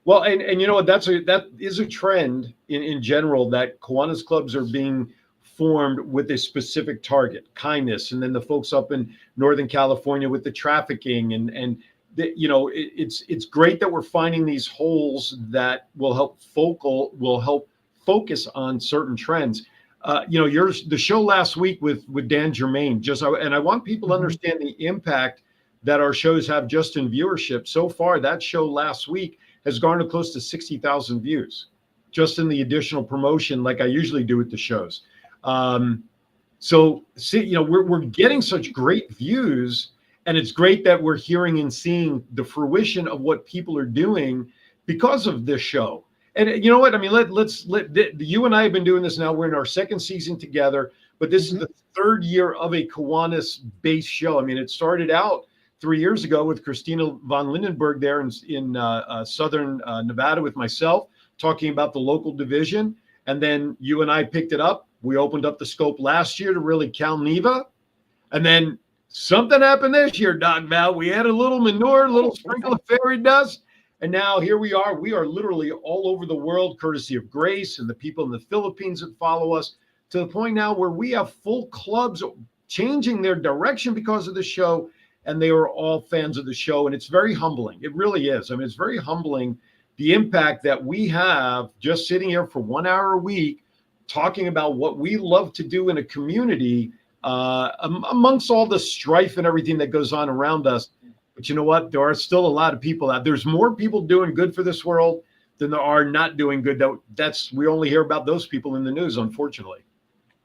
Well, and you know what? That is a trend in general, that Kiwanis clubs are being formed with a specific target, kindness, and then the folks up in Northern California with the trafficking, and it's great that we're finding these holes that will help focus on certain trends. The show last week with Dan Germain, and I want people to understand the impact that our shows have just in viewership. So far, that show last week has garnered close to 60,000 views, just in the additional promotion, like I usually do with the shows. So we're getting such great views, and it's great that we're hearing and seeing the fruition of what people are doing because of this show. And you know what? I mean, you and I have been doing this now. We're in our second season together, but this is the third year of a Kiwanis-based show. I mean, it started out 3 years ago with Christina von Lindenberg there in Southern Nevada with myself, talking about the local division. And then you and I picked it up. We opened up the scope last year to really Cal Neva. And then something happened this year, Doc Val. We had a little manure, a little sprinkle of fairy dust. And now here we are. We are literally all over the world, courtesy of Grace and the people in the Philippines that follow us, to the point now where we have full clubs changing their direction because of the show. And they are all fans of the show. And it's very humbling. It really is. I mean, it's very humbling, the impact that we have just sitting here for 1 hour a week, talking about what we love to do in a community, amongst all the strife and everything that goes on around us. But you know what? There are still a lot of people out. There's more people doing good for this world than there are not doing good. We only hear about those people in the news, unfortunately.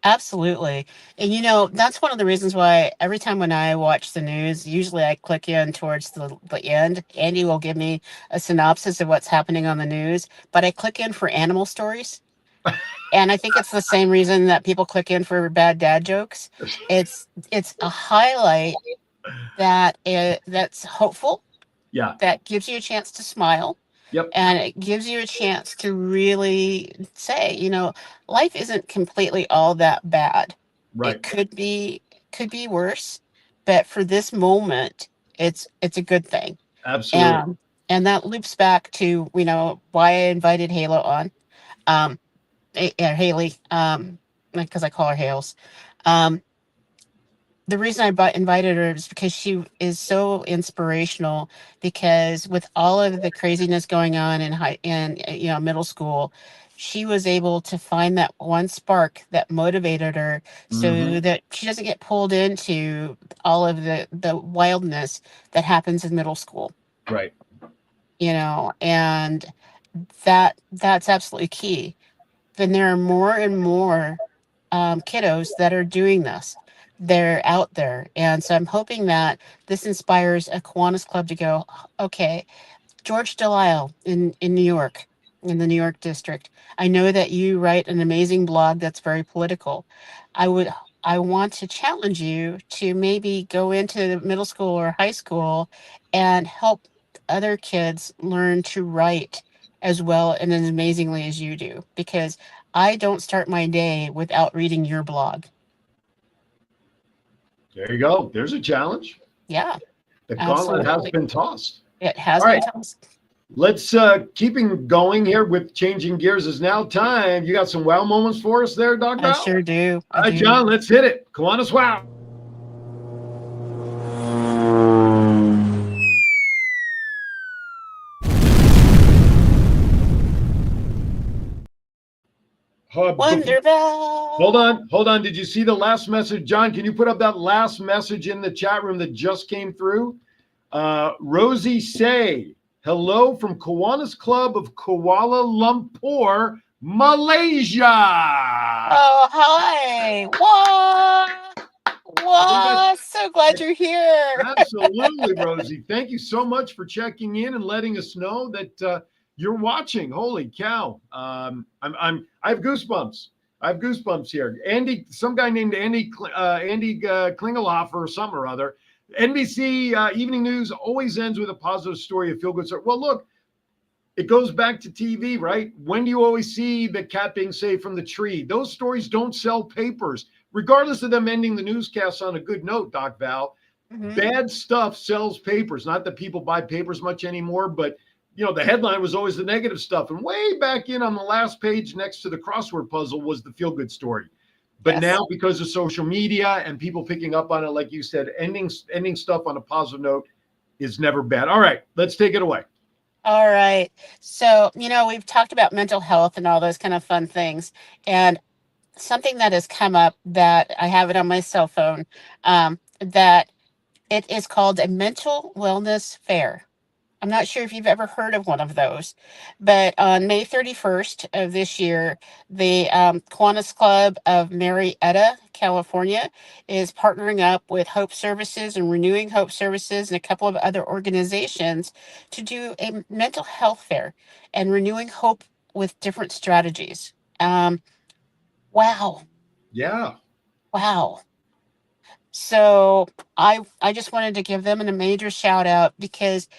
Absolutely. And that's one of the reasons why every time when I watch the news, usually I click in towards the end. Andy will give me a synopsis of what's happening on the news, but I click in for animal stories. And I think it's the same reason that people click in for bad dad jokes. It's a highlight that's hopeful.
Yeah.
That gives you a chance to smile.
Yep.
And it gives you a chance to really say, life isn't completely all that bad.
Right.
It could be worse, but for this moment, it's a good thing.
Absolutely.
And that loops back to, why I invited Halo on. Haley, because I call her Hales. The reason I invited her is because she is so inspirational, because with all of the craziness going on in middle school, she was able to find that one spark that motivated her so that she doesn't get pulled into all of the wildness that happens in middle school.
Right.
And that's absolutely key. Then there are more and more kiddos that are doing this. They're out there. And so I'm hoping that this inspires a Kiwanis Club to go, okay, George Delisle in New York, in the New York district. I know that you write an amazing blog that's very political. I want to challenge you to maybe go into middle school or high school and help other kids learn to write as well and as amazingly as you do, because I don't start my day without reading your blog.
There you go. There's a challenge.
Yeah.
The gauntlet has been tossed.
It has
All
been
right.
tossed.
Let's keeping going here with changing gears. Is now time. You got some wow moments for us there, Doc Val?
I sure do.
All right, John, let's hit it. Kiwanis wow.
Wonderful.
Hold on. Did you see the last message? John, can you put up that last message in the chat room that just came through? Rosie Say, hello from Kiwanis Club of Kuala Lumpur, Malaysia.
Oh, hi. What? So glad you're here.
Absolutely, Rosie. Thank you so much for checking in and letting us know that you're watching. Holy cow. I have goosebumps. I have goosebumps here. Andy, some guy named Andy Klingelhoff or something or other. NBC Evening News always ends with a positive story, a feel-good story. Well, look, it goes back to TV, right? When do you always see the cat being saved from the tree? Those stories don't sell papers. Regardless of them ending the newscasts on a good note, Doc Val, bad stuff sells papers. Not that people buy papers much anymore, but the headline was always the negative stuff. And way back in on the last page next to the crossword puzzle was the feel-good story. But now, because of social media and people picking up on it, like you said, ending stuff on a positive note is never bad. All right, let's take it away.
All right. So, we've talked about mental health and all those kind of fun things. And something that has come up that I have it on my cell phone, that it is called a mental wellness fair. I'm not sure if you've ever heard of one of those, but on May 31st of this year, the Kiwanis Club of Marietta, California, is partnering up with Hope Services and Renewing Hope Services and a couple of other organizations to do a mental health fair and renewing hope with different strategies. Wow.
Yeah.
Wow. So I just wanted to give them a major shout out, because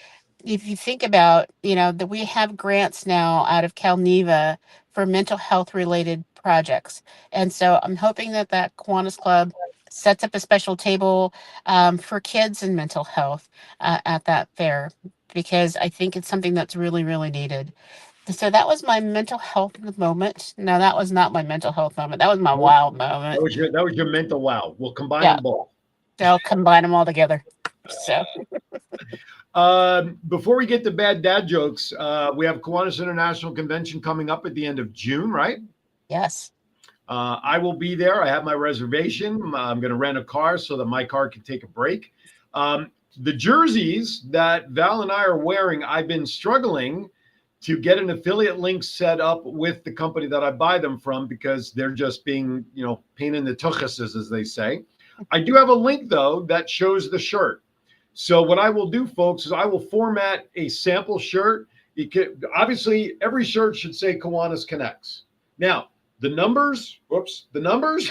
if you think about, that we have grants now out of CalNEVA for mental health related projects. And so I'm hoping that Kiwanis Club sets up a special table for kids and mental health at that fair, because I think it's something that's really, really needed. So that was my mental health moment. No, that was not my mental health moment. That was my wow moment.
That was your mental wow. We'll combine them both.
I'll combine them all together. So.
Before we get to bad dad jokes, we have Kiwanis International Convention coming up at the end of June, right?
Yes.
I will be there. I have my reservation. I'm going to rent a car so that my car can take a break. The jerseys that Val and I are wearing, I've been struggling to get an affiliate link set up with the company that I buy them from, because they're just being, pain in the tuchuses, as they say. I do have a link, though, that shows the shirt. So what I will do, folks, is I will format a sample shirt. Obviously, every shirt should say Kiwanis Connects. Now, the numbers on the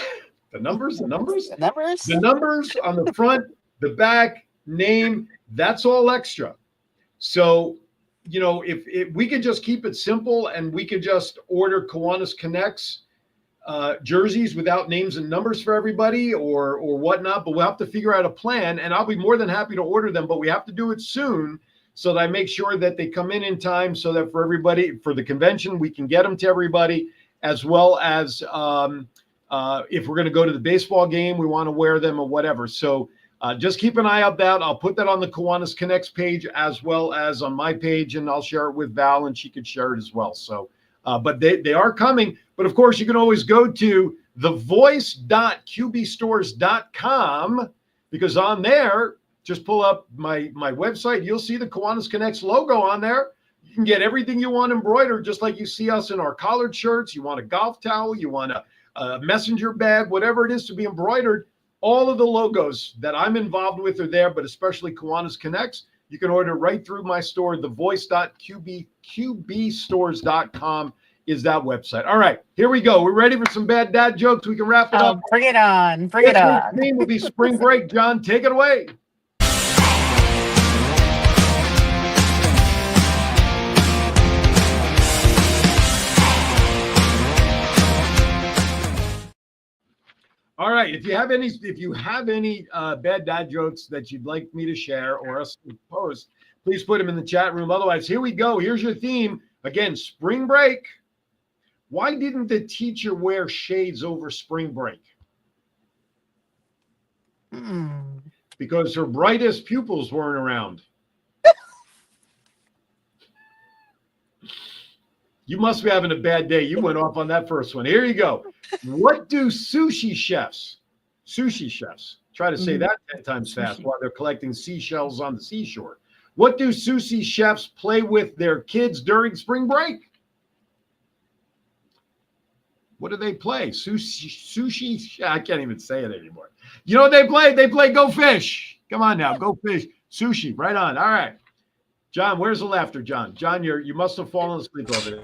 front, the back, name, that's all extra. So you know, if we could just keep it simple and we could just order Kiwanis Connects jerseys without names and numbers for everybody or whatnot, but we'll have to figure out a plan, and I'll be more than happy to order them, but we have to do it soon so that I make sure that they come in time so that for everybody, for the convention, we can get them to everybody, as well as if we're going to go to the baseball game, we want to wear them or whatever. So just keep an eye out that. I'll put that on the Kiwanis Connects page as well as on my page, and I'll share it with Val, and she could share it as well. So, but they are coming. But of course, you can always go to thevoice.qbstores.com, because on there, just pull up my website. You'll see the Kiwanis Connects logo on there. You can get everything you want embroidered, just like you see us in our collared shirts. You want a golf towel, you want a messenger bag, whatever it is to be embroidered. All of the logos that I'm involved with are there, but especially Kiwanis Connects. You can order right through my store. Thevoice.qbstores.com is that website. All right, here we go. We're ready for some bad dad jokes. We can wrap it up.
Bring it on. Bring it on.
Name will be spring break. John, take it away. All right. If you have any bad dad jokes that you'd like me to share or us to post, please put them in the chat room. Otherwise, here we go. Here's your theme. Again, spring break. Why didn't the teacher wear shades over spring break? Because her brightest pupils weren't around. You must be having a bad day. You went off on that first one. Here you go. What do sushi chefs try to say that 10 times fast while they're collecting seashells on the seashore? What do sushi chefs play with their kids during spring break? What do they play? Sushi. I can't even say it anymore. You know what they play? They play Go Fish. Come on now, Go Fish. Sushi, right on. All right. John, where's the laughter, John? John, you must have fallen asleep over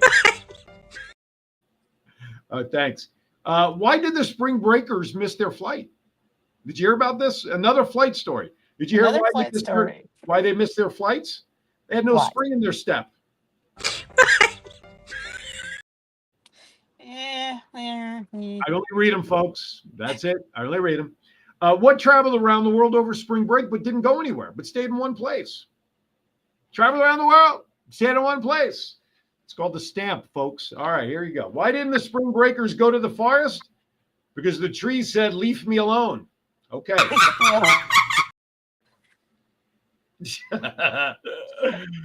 there. Thanks. Why did the spring breakers miss their flight? Did you hear about this? Another flight story. Did you hear why they missed their flights? They had no spring in their step. I only read them, folks. That's it. I only read them. What traveled around the world over spring break but didn't go anywhere, but stayed in one place? Traveled around the world, stayed in one place. It's called the stamp, folks. All right, here you go. Why didn't the spring breakers go to the forest? Because the tree said, "Leave me alone." Okay.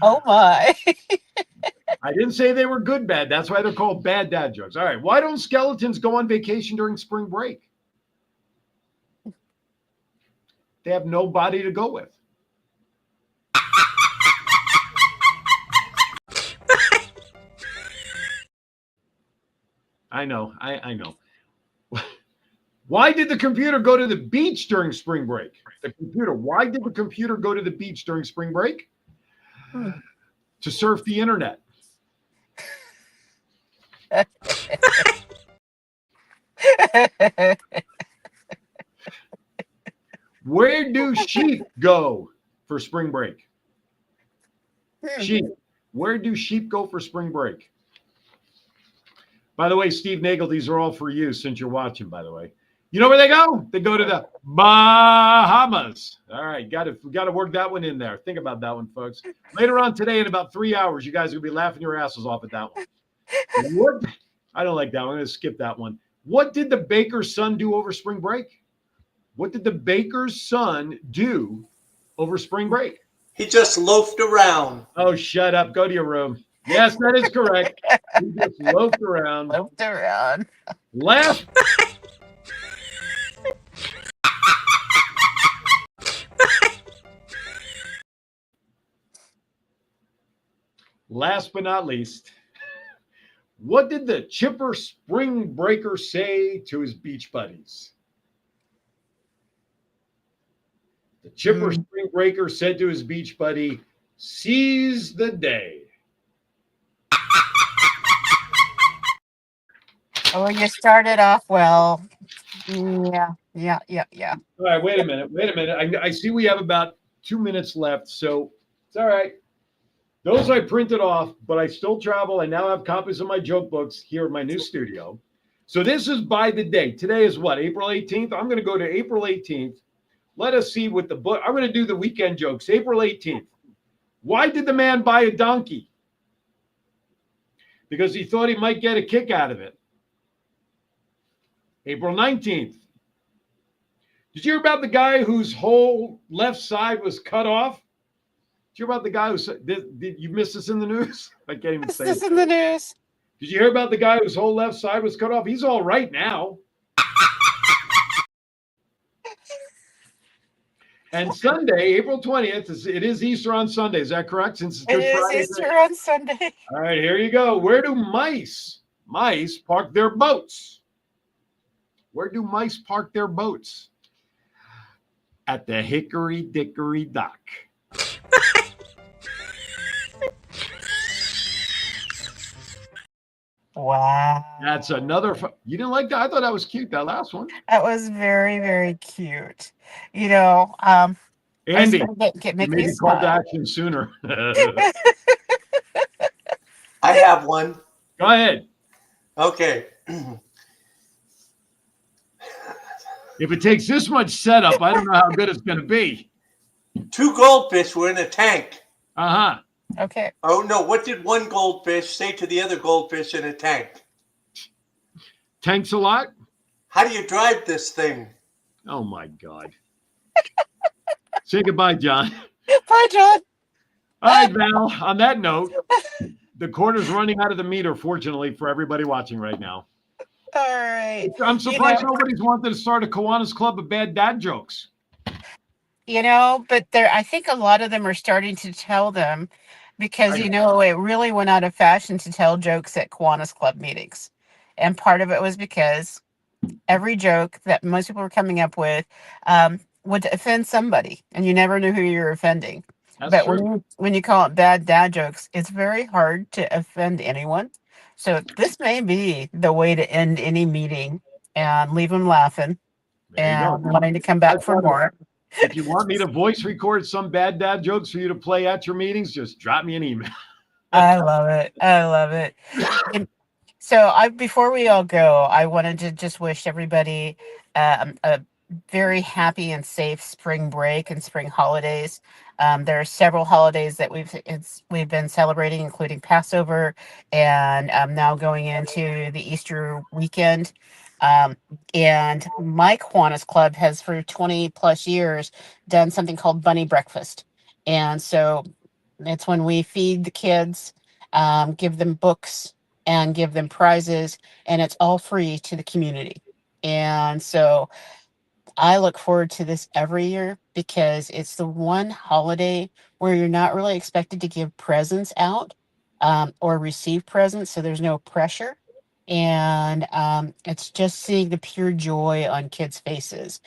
Oh, my.
I didn't say they were good bad. That's why they're called bad dad jokes. All right. Why don't skeletons go on vacation during spring break? They have nobody to go with. I know. I know. Why did the computer go to the beach during spring break? Why did the computer go to the beach during spring break? To surf the internet. Where do sheep go for spring break? Sheep. Where do sheep go for spring break? By the way, Steve Nagel, these are all for you since you're watching, by the way. You know where they go? They go to the Bahamas. All right, we got to work that one in there. Think about that one, folks. Later on today, in about 3 hours, you guys will be laughing your asses off at that one. What? I don't like that one. I'm going to skip that one. What did the baker's son do over spring break? What did the baker's son do over spring break?
He just loafed around.
Oh, shut up. Go to your room. Yes, that is correct. He just loafed around. Last but not least, what did the chipper spring breaker say to his beach buddies? The chipper spring breaker said to his beach buddy, "Seize the day."
Oh, you started off well. Yeah.
All right, wait a minute. I see we have about 2 minutes left, so it's all right. Those I printed off, but I still travel. I now have copies of my joke books here at my new studio. So this is by the day. Today is what, April 18th? I'm going to go to April 18th. Let us see what the book, I'm going to do the weekend jokes. April 18th. Why did the man buy a donkey? Because he thought he might get a kick out of it. April 19th. Did you hear about the guy whose whole left side was cut off? Did you hear about the guy who said, did you miss this in the news? I can't even say
this in the news.
Did you hear about the guy whose whole left side was cut off? He's all right now. And Sunday, April 20th, it is Easter on Sunday. Is that correct? Since it's Good Friday.
It is Easter on Sunday.
All right, here you go. Where do mice park their boats? Where do mice park their boats? At the Hickory Dickory Dock.
Wow.
That's another. You didn't like that? I thought that was cute, that last one.
That was very, very cute. You know,
Andy,
make
you
me
maybe called to
smile.
action sooner.
I have one.
Go ahead.
Okay.
If it takes this much setup, I don't know how good it's going to be.
2 goldfish were in a tank.
Uh-huh.
Okay.
Oh, no. What did one goldfish say to the other goldfish in a tank?
Tanks a lot?
How do you drive this thing?
Oh, my God. Say goodbye, John.
Bye, John.
All right, Val. On that note, the quarter's running out of the meter, fortunately, for everybody watching right now.
All right.
I'm surprised nobody's wanted to start a Kiwanis Club of bad dad jokes.
You know, but I think a lot of them are starting to tell them because, you know, it really went out of fashion to tell jokes at Kiwanis Club meetings. And part of it was because every joke that most people were coming up with would offend somebody, and you never knew who you were offending.
That's
But
true.
when you call it bad dad jokes, it's very hard to offend anyone. So this may be the way to end any meeting and leave them laughing and wanting to come back for more.
If you want me to voice record some bad dad jokes for you to play at your meetings, just drop me an email.
I love it. I love it. And so before we all go, I wanted to just wish everybody a very happy and safe spring break and spring holidays. There are several holidays that we've been celebrating, including Passover, and now going into the Easter weekend. And my Kiwanis Club has for 20 plus years done something called Bunny Breakfast. And so it's when we feed the kids, give them books and give them prizes, and it's all free to the community. And so I look forward to this every year because it's the one holiday where you're not really expected to give presents out or receive presents, so there's no pressure. And it's just seeing the pure joy on kids' faces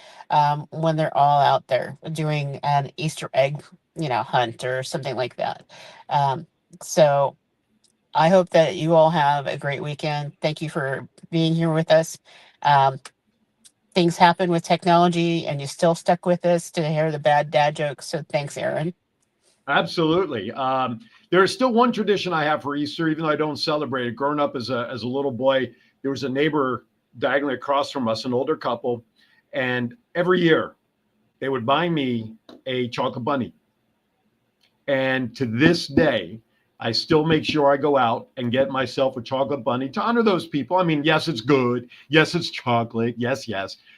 when they're all out there doing an Easter egg, hunt or something like that. So I hope that you all have a great weekend. Thank you for being here with us. Things happen with technology, and you still stuck with us to hear the bad dad jokes. So thanks, Aaron.
Absolutely. There is still one tradition I have for Easter, even though I don't celebrate it. Growing up as a little boy, there was a neighbor diagonally across from us, an older couple, and every year they would buy me a chocolate bunny. And to this day, I still make sure I go out and get myself a chocolate bunny to honor those people. I mean, yes, it's good. Yes, it's chocolate. Yes.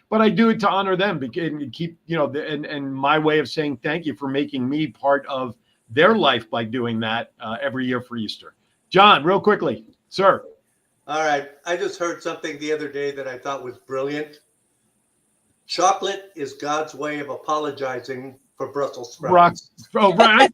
But I do it to honor them and keep, and my way of saying thank you for making me part of their life by doing that every year for Easter. John, real quickly, sir.
All right. I just heard something the other day that I thought was brilliant. Chocolate is God's way of apologizing for Brussels sprouts.
Oh, right.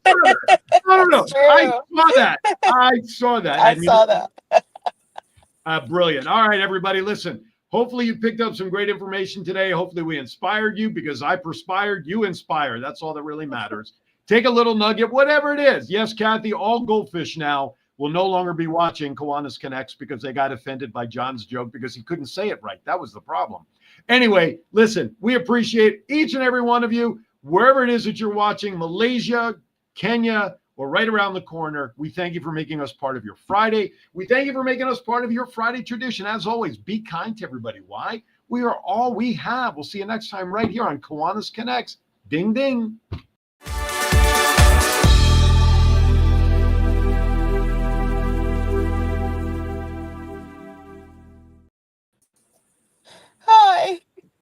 No. I saw that.
I saw that.
Brilliant. All right, everybody, listen. Hopefully you picked up some great information today. Hopefully we inspired you because I perspired, you inspired. That's all that really matters. Take a little nugget, whatever it is. Yes, Kathy, all goldfish now will no longer be watching Kiwanis Connects because they got offended by John's joke because he couldn't say it right. That was the problem. Anyway, listen, we appreciate each and every one of you, wherever it is that you're watching, Malaysia, Kenya, Well, right around the corner. We thank you for making us part of your Friday. We thank you for making us part of your Friday tradition. As always, be kind to everybody. Why? We are all we have. We'll see you next time right here on Kiwanis Connects. Ding, ding.